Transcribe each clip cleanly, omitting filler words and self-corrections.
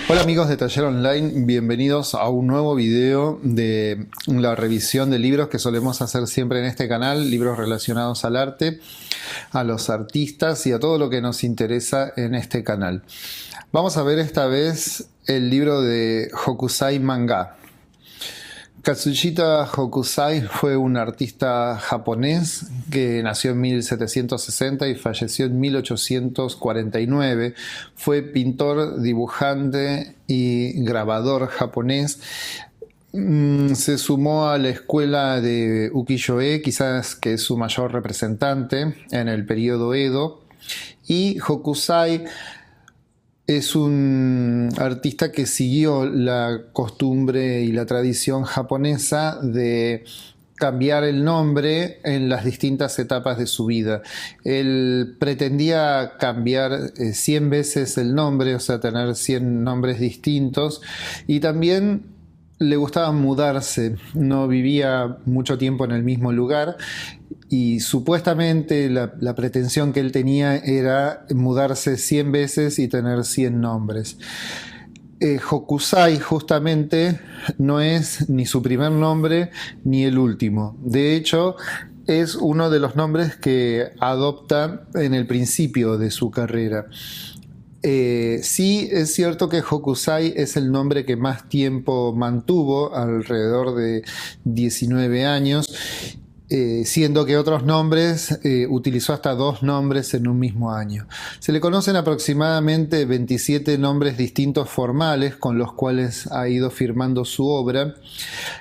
Hola amigos de Taller Online, bienvenidos a un nuevo video de la revisión de libros que solemos hacer siempre en este canal, libros relacionados al arte, a los artistas y a todo lo que nos interesa en este canal. Vamos a ver esta vez el libro de Hokusai Manga. Katsushita Hokusai fue un artista japonés que nació en 1760 y falleció en 1849. Fue pintor, dibujante y grabador japonés. Se sumó a la escuela de ukiyo-e, quizás que es su mayor representante en el periodo Edo. Y Hokusai es un artista que siguió la costumbre y la tradición japonesa de cambiar el nombre en las distintas etapas de su vida. Él pretendía cambiar 100 veces el nombre, o sea, tener 100 nombres distintos, y también le gustaba mudarse, no vivía mucho tiempo en el mismo lugar y supuestamente la pretensión que él tenía era mudarse 100 veces y tener 100 nombres. Hokusai justamente no es ni su primer nombre ni el último. De hecho, es uno de los nombres que adopta en el principio de su carrera. Sí es cierto que Hokusai es el nombre que más tiempo mantuvo, alrededor de 19 años, siendo que otros nombres utilizó hasta 2 nombres en un mismo año. Se le conocen aproximadamente 27 nombres distintos formales con los cuales ha ido firmando su obra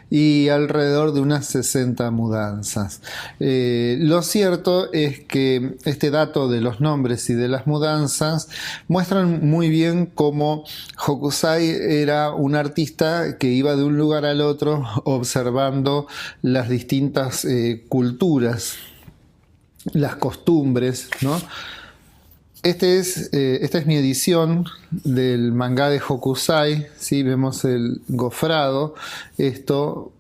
y alrededor de unas 60 mudanzas. Lo cierto es que este dato de los nombres y de las mudanzas muestran muy bien cómo Hokusai era un artista que iba de un lugar al otro observando las distintas culturas, las costumbres, ¿no? Esta es mi edición del manga de Hokusai, ¿sí? Vemos el gofrado, esto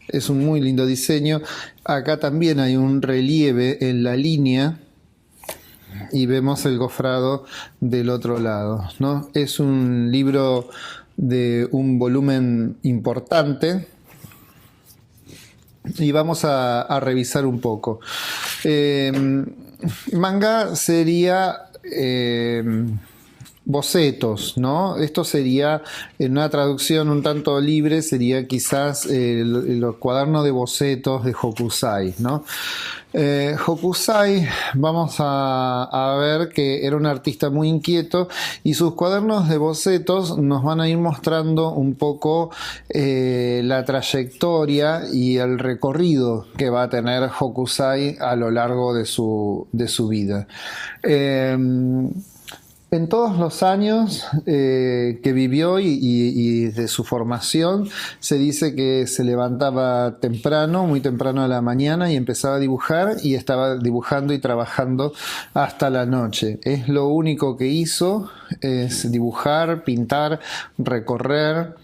es un muy lindo diseño. Acá también hay un relieve en la línea y vemos el gofrado del otro lado, ¿no? Es un libro de un volumen importante. Y vamos a revisar un poco. Manga sería bocetos, ¿no? Esto sería, en una traducción un tanto libre, sería quizás el cuaderno de bocetos de Hokusai, ¿no? Hokusai, vamos a ver que era un artista muy inquieto y sus cuadernos de bocetos nos van a ir mostrando un poco la trayectoria y el recorrido que va a tener Hokusai a lo largo de su vida. En todos los años que vivió y de su formación, se dice que se levantaba temprano, muy temprano a la mañana y empezaba a dibujar y estaba dibujando y trabajando hasta la noche. Es lo único que hizo, es dibujar, pintar, recorrer.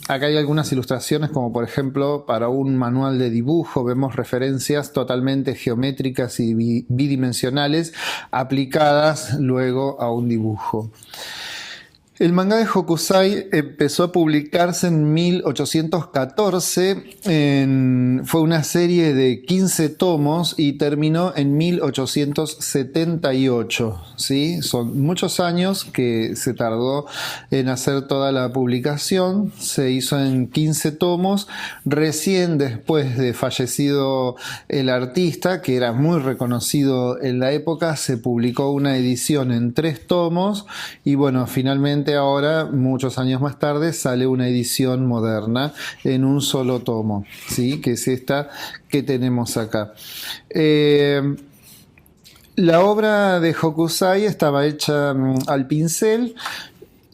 Acá hay algunas ilustraciones como por ejemplo para un manual de dibujo, vemos referencias totalmente geométricas y bidimensionales aplicadas luego a un dibujo. El manga de Hokusai empezó a publicarse en 1814, fue una serie de 15 tomos y terminó en 1878, ¿sí? Son muchos años que se tardó en hacer toda la publicación, se hizo en 15 tomos, recién después de fallecido el artista, que era muy reconocido en la época, se publicó una edición en 3 tomos y bueno, finalmente ahora, muchos años más tarde, sale una edición moderna en un solo tomo, ¿sí? Que es esta que tenemos acá. La obra de Hokusai estaba hecha al pincel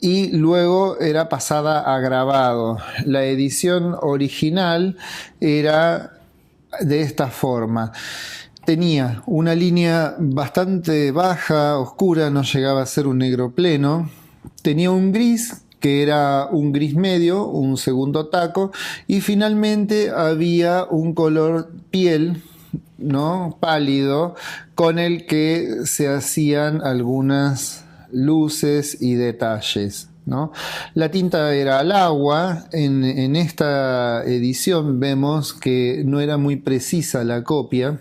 y luego era pasada a grabado. La edición original era de esta forma. Tenía una línea bastante baja, oscura, no llegaba a ser un negro pleno. Tenía un gris, que era un gris medio, un segundo taco, y finalmente había un color piel, ¿no? Pálido, con el que se hacían algunas luces y detalles, ¿no? La tinta era al agua. En esta edición vemos que no era muy precisa la copia.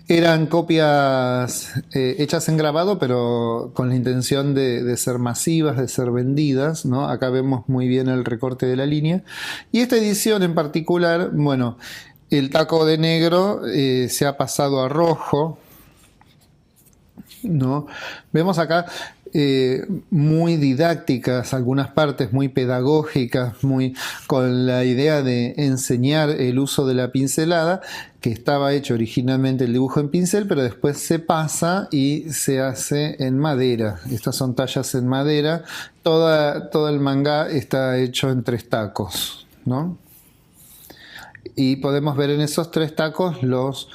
Eran copias hechas en grabado, pero con la intención de ser masivas, de ser vendidas, ¿no? Acá vemos muy bien el recorte de la línea. Y esta edición en particular, bueno, el taco de negro se ha pasado a rojo, ¿no? Vemos acá muy didácticas algunas partes, muy pedagógicas, muy con la idea de enseñar el uso de la pincelada, que estaba hecho originalmente el dibujo en pincel, pero después se pasa y se hace en madera. Estas son tallas en madera. Todo el manga está hecho en 3 tacos, ¿no? Y podemos ver en esos 3 tacos los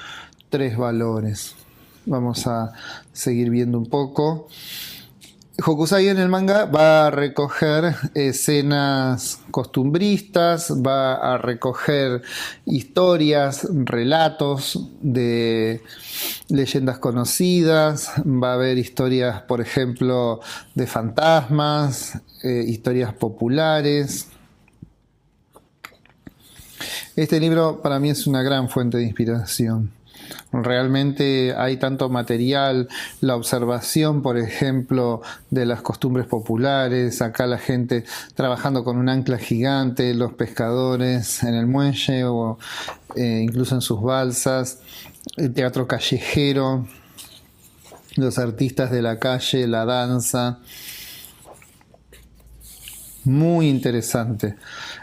3 valores. Vamos a seguir viendo un poco. Hokusai en el manga va a recoger escenas costumbristas, va a recoger historias, relatos de leyendas conocidas, va a haber historias, por ejemplo, de fantasmas, historias populares. Este libro para mí es una gran fuente de inspiración. Realmente hay tanto material, la observación, por ejemplo, de las costumbres populares, acá la gente trabajando con un ancla gigante, los pescadores en el muelle o incluso en sus balsas, el teatro callejero, los artistas de la calle, la danza. Muy interesante.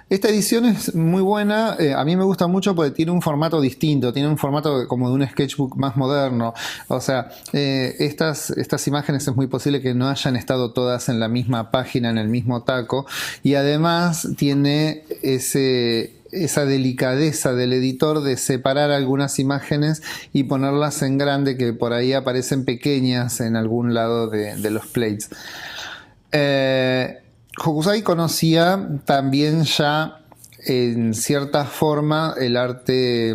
Esta edición es muy buena, a mí me gusta mucho porque tiene un formato distinto, tiene un formato como de un sketchbook más moderno. O sea, estas imágenes es muy posible que no hayan estado todas en la misma página, en el mismo taco, y además tiene esa delicadeza del editor de separar algunas imágenes y ponerlas en grande, que por ahí aparecen pequeñas en algún lado de los plates. Hokusai conocía también ya en cierta forma el arte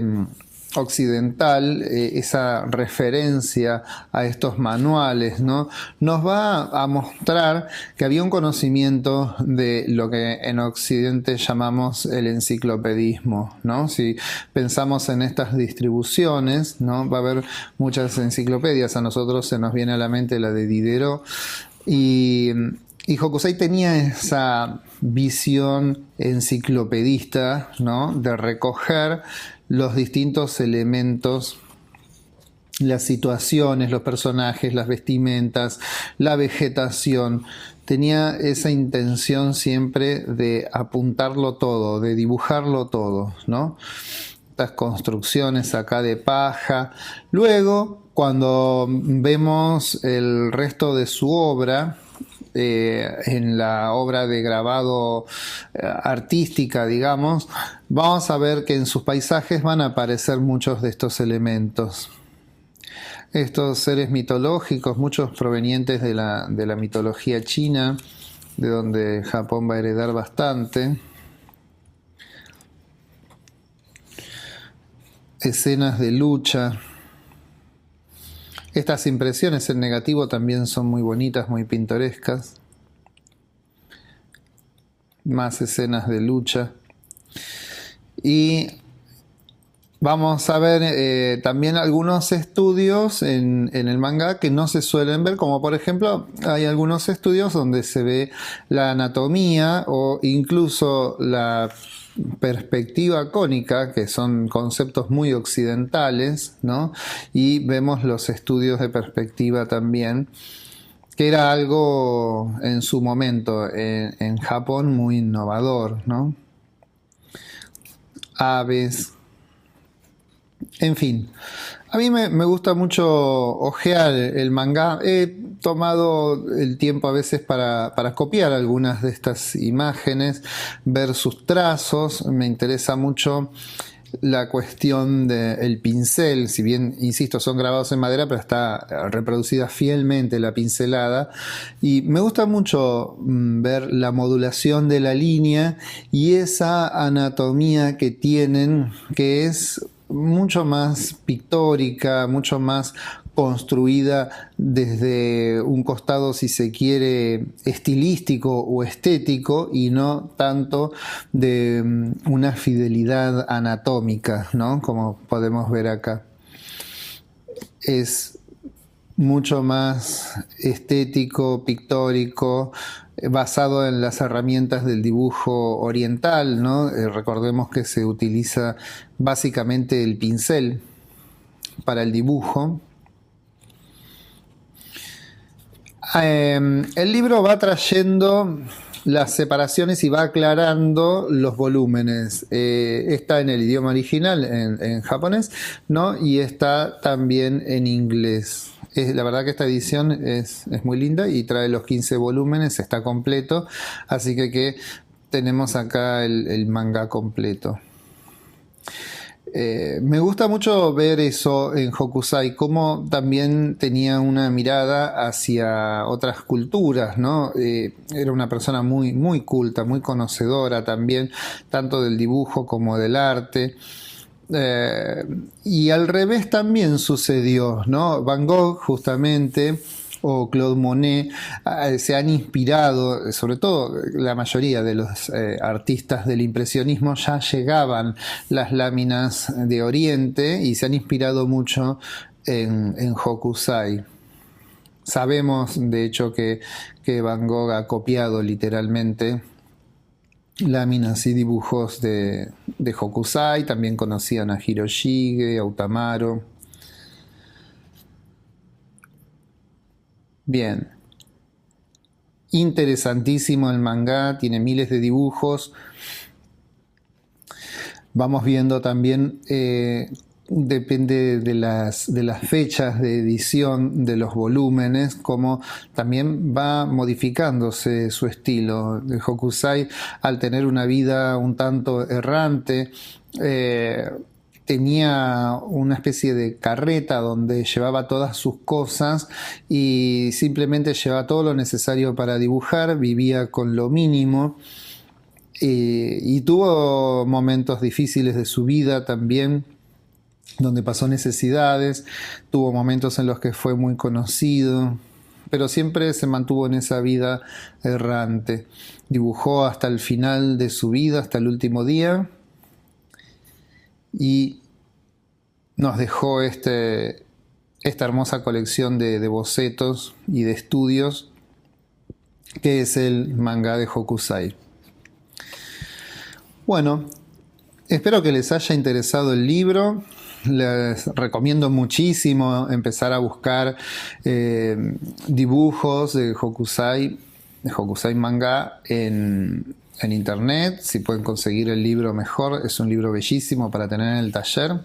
occidental, esa referencia a estos manuales, ¿no? Nos va a mostrar que había un conocimiento de lo que en Occidente llamamos el enciclopedismo, ¿no? Si pensamos en estas distribuciones, ¿no? Va a haber muchas enciclopedias, a nosotros se nos viene a la mente la de Diderot, y Hokusai tenía esa visión enciclopedista, ¿no? De recoger los distintos elementos, las situaciones, los personajes, las vestimentas, la vegetación. Tenía esa intención siempre de apuntarlo todo, de dibujarlo todo, ¿no? Estas construcciones acá de paja. Luego, cuando vemos el resto de su obra, en la obra de grabado artística, digamos, vamos a ver que en sus paisajes van a aparecer muchos de estos elementos. Estos seres mitológicos, muchos provenientes de la mitología china, de donde Japón va a heredar bastante. Escenas de lucha. Estas impresiones en negativo también son muy bonitas, muy pintorescas. Más escenas de lucha. Y vamos a ver también algunos estudios en el manga que no se suelen ver, como por ejemplo hay algunos estudios donde se ve la anatomía o incluso la perspectiva cónica, que son conceptos muy occidentales, ¿no? Y vemos los estudios de perspectiva también, que era algo en su momento en Japón muy innovador, ¿no? Aves, en fin. A mí me gusta mucho hojear el manga. He tomado el tiempo a veces para copiar algunas de estas imágenes, ver sus trazos. Me interesa mucho la cuestión del pincel, si bien, insisto, son grabados en madera, pero está reproducida fielmente la pincelada. Y me gusta mucho ver la modulación de la línea y esa anatomía que tienen, que es mucho más pictórica, mucho más construida desde un costado, si se quiere, estilístico o estético, y no tanto de una fidelidad anatómica, ¿no? Como podemos ver acá. Es mucho más estético, pictórico, basado en las herramientas del dibujo oriental, ¿no? Recordemos que se utiliza básicamente el pincel para el dibujo. El libro va trayendo las separaciones y va aclarando los volúmenes. Está en el idioma original, en japonés, ¿no? Y está también en inglés. La verdad que esta edición es muy linda y trae los 15 volúmenes, está completo, así que tenemos acá el manga completo. Me gusta mucho ver eso en Hokusai, cómo también tenía una mirada hacia otras culturas, ¿no? Era una persona muy, muy culta, muy conocedora también, tanto del dibujo como del arte. Y al revés también sucedió, ¿no? Van Gogh, justamente, o Claude Monet se han inspirado, sobre todo la mayoría de los artistas del impresionismo ya llegaban las láminas de Oriente y se han inspirado mucho en Hokusai. Sabemos de hecho que Van Gogh ha copiado literalmente láminas y dibujos de Hokusai. También conocían a Hiroshige, a Utamaro. Bien, interesantísimo el manga, tiene miles de dibujos. Vamos viendo también, depende de las fechas de edición de los volúmenes, como también va modificándose su estilo. De Hokusai, al tener una vida un tanto errante, tenía una especie de carreta donde llevaba todas sus cosas y simplemente llevaba todo lo necesario para dibujar, vivía con lo mínimo y tuvo momentos difíciles de su vida también, donde pasó necesidades, tuvo momentos en los que fue muy conocido, pero siempre se mantuvo en esa vida errante. Dibujó hasta el final de su vida, hasta el último día, y nos dejó esta hermosa colección de bocetos y de estudios, que es el manga de Hokusai. Bueno, espero que les haya interesado el libro. Les recomiendo muchísimo empezar a buscar dibujos de Hokusai manga en internet. Si pueden conseguir el libro, mejor. Es un libro bellísimo para tener en el taller.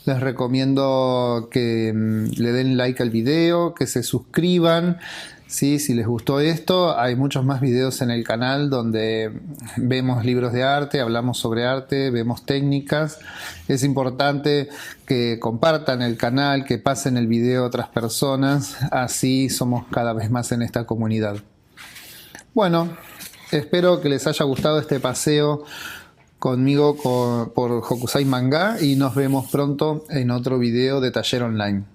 Les recomiendo que le den like al video, que se suscriban. ¿Sí? Si les gustó esto, hay muchos más videos en el canal donde vemos libros de arte, hablamos sobre arte, vemos técnicas. Es importante que compartan el canal, que pasen el video a otras personas, así somos cada vez más en esta comunidad. Bueno, espero que les haya gustado este paseo conmigo por Hokusai Manga y nos vemos pronto en otro video de Taller Online.